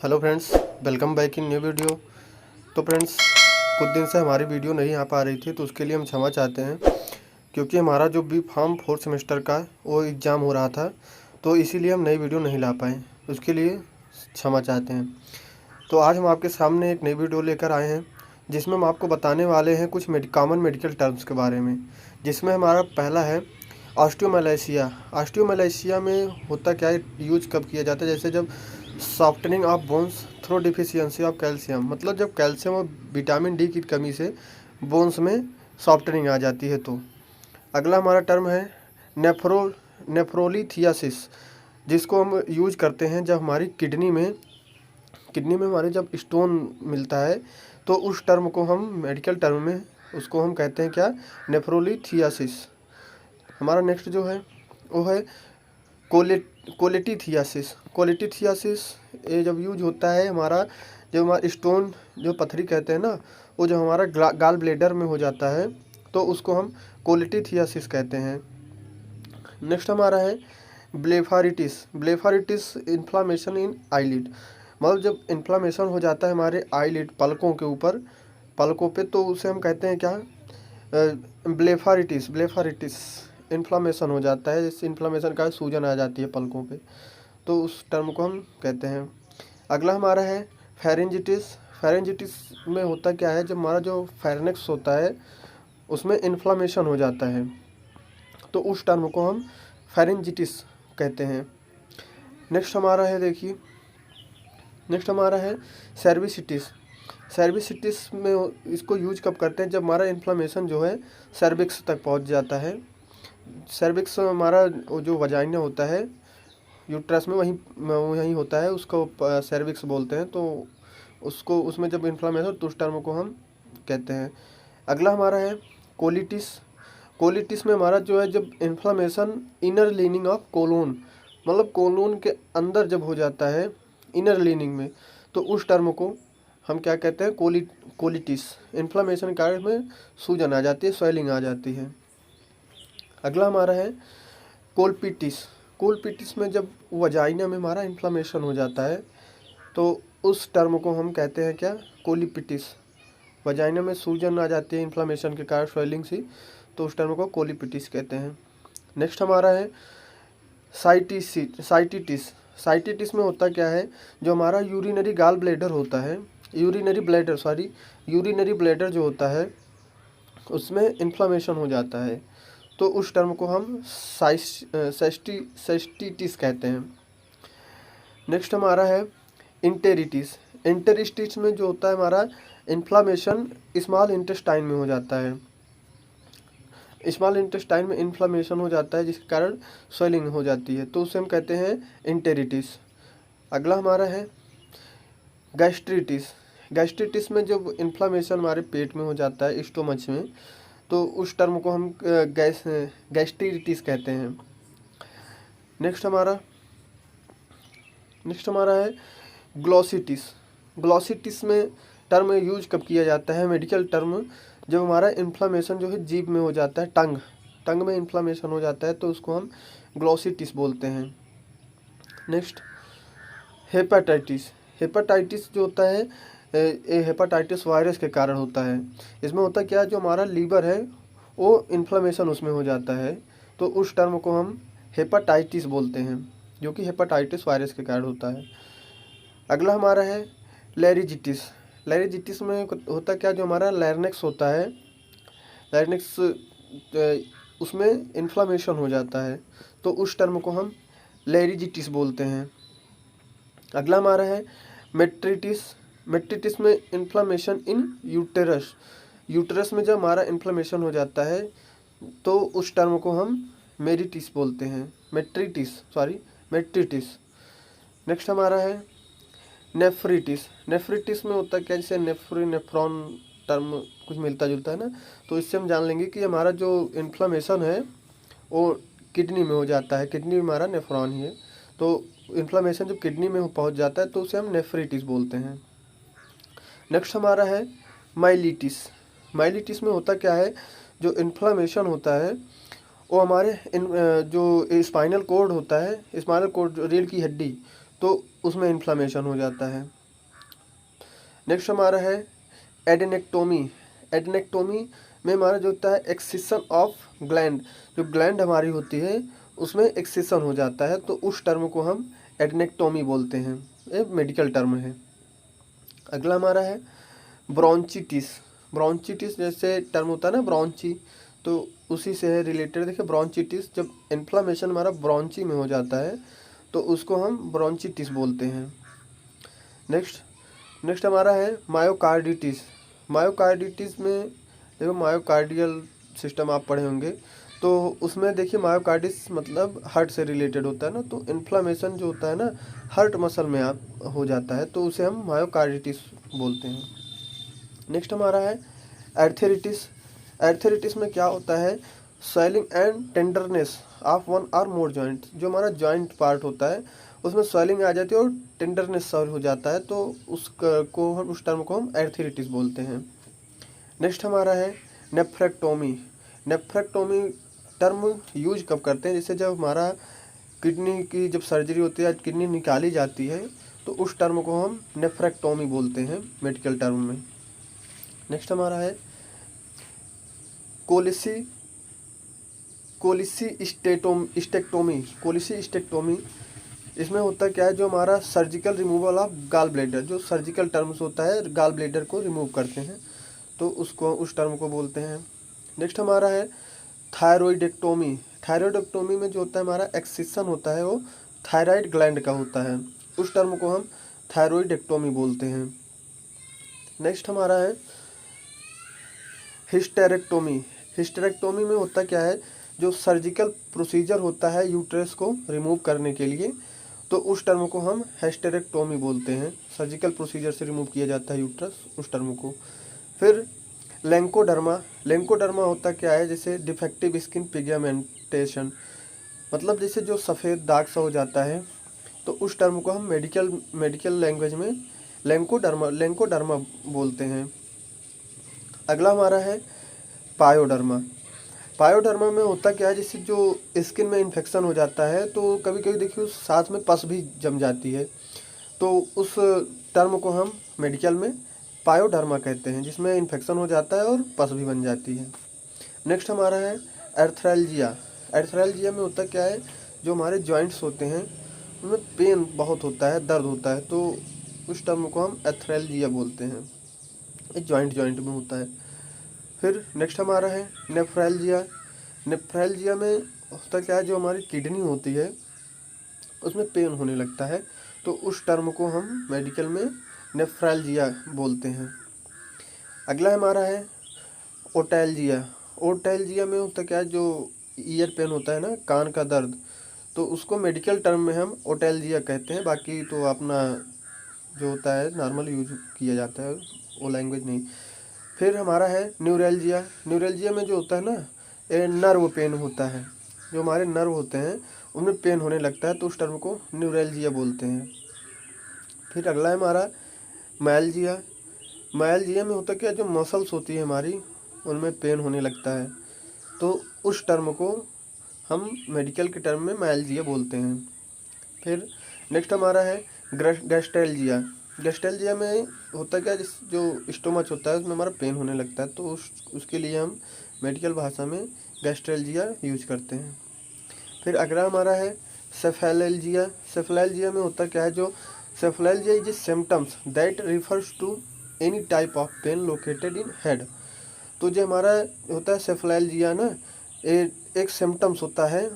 Hello friends, welcome back in new video. तो friends, कुछ दिन से हमारी वीडियो नहीं आ पा रही थी, तो उसके लिए हम क्षमा चाहते हैं, क्योंकि हमारा जो बी फार्म 4th सेमेस्टर का वो एग्ज़ाम हो रहा था, तो इसीलिए हम नई वीडियो नहीं ला पाए। उसके लिए क्षमा चाहते हैं। तो आज हम आपके सामने एक नई वीडियो लेकर आए हैं, जिसमें हम आपको बताने वाले हैं कुछ कॉमन मेडिकल टर्म्स के बारे में। जिसमें हमारा पहला है ऑस्टियोमैलाइसिया। ऑस्टियोमैलाइसिया में होता क्या है, यूज कब किया जाता है? जैसे जब softening of bones through deficiency of calcium, मतलब जब कैल्शियम और विटामिन डी की कमी से बोन्स में सॉफ्टनिंग आ जाती है। तो अगला हमारा टर्म है नेफ्रोलिथियासिस, जिसको हम यूज करते हैं जब हमारी किडनी में हमारे जब स्टोन मिलता है, तो उस टर्म को हम मेडिकल टर्म में उसको हम कहते हैं क्या, नेफ्रोलिथियासिस। हमारा नेक्स्ट जो है वो है कोलिटिथियासिस। कोलिटिथियासिस ये जब यूज होता है जब हमारा स्टोन, जो पथरी कहते हैं ना, वो जब हमारा गाल ब्लेडर में हो जाता है, तो उसको हम कोलिटिथियासिस कहते हैं। नेक्स्ट हमारा है ब्लेफारिटिस। ब्लेफारिटिस इन्फ्लामेशन इन आईलिड, मतलब जब इन्फ्लामेशन हो जाता है हमारे आईलिड, पलकों पे, तो उसे हम कहते हैं क्या, ब्लेफारिटिस इन्फ्लामेशन हो जाता है। जिससे इन्फ्लामेशन का सूजन आ जाती है पलकों पे, तो उस टर्म को हम कहते हैं। अगला हमारा है फेरेंजिटिस। फेरेंजिटिस में होता क्या है, जब हमारा जो फेरेनेक्स होता है उसमें इन्फ्लामेशन हो जाता है, तो उस टर्म को हम फेरेंजिटिस कहते हैं। नेक्स्ट हमारा है सर्विसिटिस। सर्विसिटिस में इसको यूज कब करते हैं, जब हमारा इन्फ्लामेशन जो है सर्विक्स तक पहुंच जाता है। सर्विक्स हमारा वो जो वजाइना होता है यूट्रस में, वहीं होता है, उसको सर्विक्स बोलते हैं। तो उसमें जब इन्फ्लामेशन, तो उस टर्म को हम कहते हैं। अगला हमारा है कोलिटिस। कोलिटिस में हमारा जो है, जब inflammation inner lining of colon, मतलब कोलोन के अंदर जब हो जाता है इनर लीनिंग में, तो उस टर्म को हम क्या कहते हैं, कोलिटिस। इन्फ्लामेशन कारण में सूजन आ जाती है, स्वेलिंग आ जाती है। अगला हमारा है कोलपिटिस। कोलपिटिस में जब वजाइना में हमारा इन्फ्लामेशन हो जाता है, तो उस टर्म को हम कहते हैं क्या, कोलिपिटिस। वजाइना में सूजन आ जाती है इन्फ्लामेशन के कारण, स्वेलिंग सी, तो उस टर्म को कोलिपिटिस कहते हैं। नेक्स्ट हमारा है साइटिटिस। साइटिटिस में होता क्या है, जो हमारा यूरिनरी ब्लैडर जो होता है उसमें इन्फ्लामेशन हो जाता है, तो उस टर्म को हम साइटिटिस कहते हैं। नेक्स्ट हमारा है इंटेरिटिस। इंटेरिटिस में जो होता है हमारा इन्फ्लामेशन स्मॉल इंटेस्टाइन में हो जाता है। स्मॉल इंटेस्टाइन में इन्फ्लामेशन हो जाता है, जिसके कारण स्वेलिंग हो जाती है, तो उसे हम कहते हैं इंटेरिटिस। अगला हमारा है गैस्ट्रिटिस। गैस्ट्रिटिस में जब इन्फ्लामेशन हमारे पेट में हो जाता है, स्टोमच में, तो उस टर्म को हम गैस्ट्रिटिस कहते हैं। नेक्स्ट हमारा है ग्लोसिटिस। ग्लोसिटिस में टर्म यूज कब किया जाता है, मेडिकल टर्म, जब हमारा इन्फ्लामेशन जो है जीभ में हो जाता है, टंग में इन्फ्लामेशन हो जाता है, तो उसको हम ग्लोसिटिस बोलते हैं। Next hepatitis. हेपेटाइटिस जो होता है, ये हेपेटाइटिस वायरस के कारण होता है। इसमें होता क्या है, जो हमारा लीवर है वो इन्फ्लामेशन उसमें हो जाता है, तो उस टर्म को हम हेपेटाइटिस बोलते हैं, जो कि हेपेटाइटिस वायरस के कारण होता है। अगला हमारा है लैरिजिटिस। लैरिजिटिस में होता क्या, जो हमारा लैरिनेक्स होता है, लैरिनेक्स उसमें इन्फ्लामेशन हो जाता है, तो उस टर्म को हम लैरिजिटिस बोलते हैं। अगला हमारा है मेट्रिटिस। मेट्रिटिस में इन्फ्लामेशन इन यूटरस में जब हमारा इन्फ्लामेशन हो जाता है, तो उस टर्म को हम मेरिटिस बोलते हैं, मेट्रिटिस। नेक्स्ट हमारा है नेफ्रिटिस। नेफ्रिटिस में होता क्या, जैसे नेफ्रॉन टर्म कुछ मिलता जुलता है ना, तो इससे हम जान लेंगे कि हमारा जो इन्फ्लामेशन है वो किडनी में हो जाता है। किडनी में हमारा नेफ्रॉन ही है, तो इन्फ्लामेशन जब किडनी में पहुंच जाता है, तो उसे हम नेफ्रिटिस बोलते हैं। नेक्स्ट हमारा है माइलिटिस। माइलिटिस में होता क्या है, जो इन्फ्लामेशन होता है वो हमारे जो स्पाइनल कॉर्ड होता है, स्पाइनल कॉर्ड रीढ़ की हड्डी, तो उसमें इन्फ्लामेशन हो जाता है। नेक्स्ट हमारा है एडेनेक्टोमी। एडेनेक्टोमी में हमारा जो होता है एक्सिशन ऑफ ग्लैंड, जो ग्लैंड हमारी होती है उसमें एक्सिशन हो जाता है, तो उस टर्म को हम एडेनेक्टोमी बोलते हैं, ये मेडिकल टर्म है। अगला हमारा है ब्रोंचिटिस। ब्रोंचिटिस जैसे टर्म होता है ना ब्रोंची, तो उसी से है रिलेटेड। देखिए ब्रोंचिटिस, जब इन्फ्लामेशन हमारा ब्रोंची में हो जाता है तो उसको हम ब्रोंचिटिस बोलते हैं। नेक्स्ट हमारा है मायोकार्डिटिस। मायोकार्डिटिस में देखो मायोकार्डियल सिस्टम आप पढ़े होंगे, तो उसमें देखिए मायोकार्डिस मतलब हार्ट से रिलेटेड होता है ना, तो इन्फ्लामेशन जो होता है ना हार्ट मसल में आप हो जाता है, तो उसे हम मायोकार्डिटिस बोलते हैं। नेक्स्ट हमारा है एर्थेरिटिस। एर्थेरिटिस में क्या होता है, swelling and tenderness of one और मोर जॉइंट। जो हमारा जॉइंट पार्ट होता है उसमें स्वेलिंग आ जाती है और टेंडरनेस सॉल्व हो जाता है, तो उस टर्म को हम एर्थेरिटिस बोलते हैं। नेक्स्ट हमारा है नेफ्रेक्टोमी। नेफ्रेक्टोमी टर्म यूज कब करते हैं, जैसे जब हमारा किडनी की जब सर्जरी होती है, किडनी निकाली जाती है, तो उस टर्म को हम नेफ्रेक्टोमी बोलते हैं मेडिकल टर्म में। नेक्स्ट हमारा है कोलिसिस्टेक्टोमी। कोलिसिस्टेक्टोमी इसमें होता क्या है, जो हमारा surgical removal of gall bladder, जो सर्जिकल टर्म्स होता है गाल ब्लैडर को रिमूव करते हैं, तो उसको उस टर्म को बोलते हैं। नेक्स्ट हमारा है थायरॉइडेक्टोमी। थायरॉइडेक्टोमी में जो होता है हमारा एक्सिशन होता है वो थायराइड ग्लैंड का होता है, उस टर्म को हम थायरॉइडेक्टोमी बोलते हैं। नेक्स्ट हमारा है हिस्टेरेक्टोमी। हिस्टेरेक्टोमी में होता क्या है, जो सर्जिकल प्रोसीजर होता है यूट्रस को रिमूव करने के लिए, तो उस टर्म को हम हिस्टेरेक्टोमी बोलते हैं। सर्जिकल प्रोसीजर से रिमूव किया जाता है यूट्रस, उस टर्म को। फिर लेंकोडर्मा। लेंकोडर्मा होता क्या है, जैसे डिफेक्टिव स्किन पिगमेंटेशन, मतलब जैसे जो सफ़ेद दाग सा हो जाता है, तो उस टर्म को हम मेडिकल लैंग्वेज में लेंकोडर्मा बोलते हैं। अगला हमारा है पायोडर्मा। पायोडर्मा में होता क्या है, जैसे जो स्किन में इन्फेक्शन हो जाता है, तो कभी कभी देखिए उस साथ में पस भी जम जाती है, तो उस टर्म को हम मेडिकल में पायोडर्मा कहते हैं, जिसमें इन्फेक्शन हो जाता है और पस भी बन जाती है। नेक्स्ट हमारा है एर्थ्रैल्जिया। एर्थ्रैल्जिया में होता क्या है, जो हमारे जॉइंट्स होते हैं उनमें पेन बहुत होता है, दर्द होता है, तो उस टर्म को हम एर्थ्रैल्जिया बोलते हैं, ये जॉइंट में होता है। फिर नेक्स्ट हमारा है नेफ्रैल्जिया। नेफ्रैल्जिया में होता क्या है, जो हमारी किडनी होती है उसमें पेन होने लगता है, तो उस टर्म को हम मेडिकल में नेफ्रैल्जिया बोलते हैं। अगला हमारा है ओटैल्जिया। ओटैल्जिया में होता क्या है, जो ईयर पेन होता है ना, कान का दर्द, तो उसको मेडिकल टर्म में हम ओटैल्जिया कहते हैं, बाकी तो अपना जो होता है नॉर्मल यूज किया जाता है, वो लैंग्वेज नहीं। फिर हमारा है न्यूरैल्जिया। न्यूरैल्जिया में जो होता है ना, ये नर्व पेन होता है, जो हमारे नर्व होते हैं उनमें पेन होने लगता है, तो उस टर्म को न्यूरैल्जिया बोलते हैं। फिर अगला है हमारा मायल्जिया। मायल्जिया में होता क्या है, जो मसल्स होती है हमारी उनमें पेन होने लगता है, तो उस टर्म को हम मेडिकल के टर्म में मायल्जिया बोलते हैं। फिर नेक्स्ट हमारा है गैस्ट्रैल्जिया। गैस्ट्रैल्जिया में होता क्या है, जो स्टोमच होता है उसमें हमारा पेन होने लगता है, तो उसके लिए हम मेडिकल भाषा में गैस्ट्रैल्जिया यूज करते हैं। फिर अगला हमारा है सेफेलैल्जिया। सेफेलैल्जिया में होता क्या है, जो cephalalgia is symptoms that refers to any type of pain located in head. तो जो हमारा होता है सेफेलैल्जिया ना, एक सिम्टम्स होता है,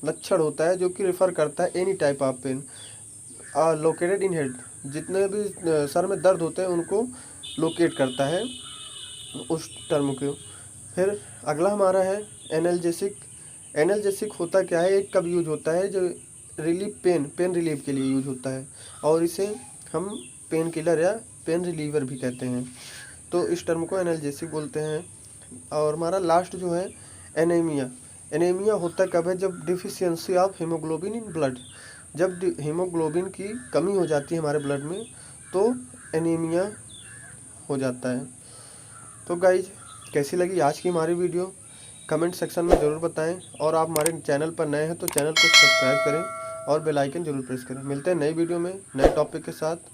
लक्षण होता है, जो कि रिफ़र करता है any type of pain located in head, जितने भी सर में दर्द होते हैं उनको लोकेट करता है, उस टर्म को। फिर अगला हमारा है एनाल्जेसिक। एनाल्जेसिक होता क्या है, एक कब यूज होता है, जो पेन रिलीफ के लिए यूज होता है, और इसे हम पेन किलर या पेन रिलीवर भी कहते हैं, तो इस टर्म को एनाल्जेसिक बोलते हैं। और हमारा लास्ट जो है एनीमिया। एनीमिया होता कब है, जब deficiency of haemoglobin in blood, जब हीमोग्लोबिन की कमी हो जाती है हमारे ब्लड में, तो एनीमिया हो जाता है। तो गाइज, कैसी लगी आज की हमारी वीडियो, कमेंट सेक्शन में ज़रूर बताएं, और आप हमारे चैनल पर नए हैं तो चैनल को सब्सक्राइब करें और बेल आइकन जरूर प्रेस करें। मिलते हैं नई वीडियो में नए टॉपिक के साथ।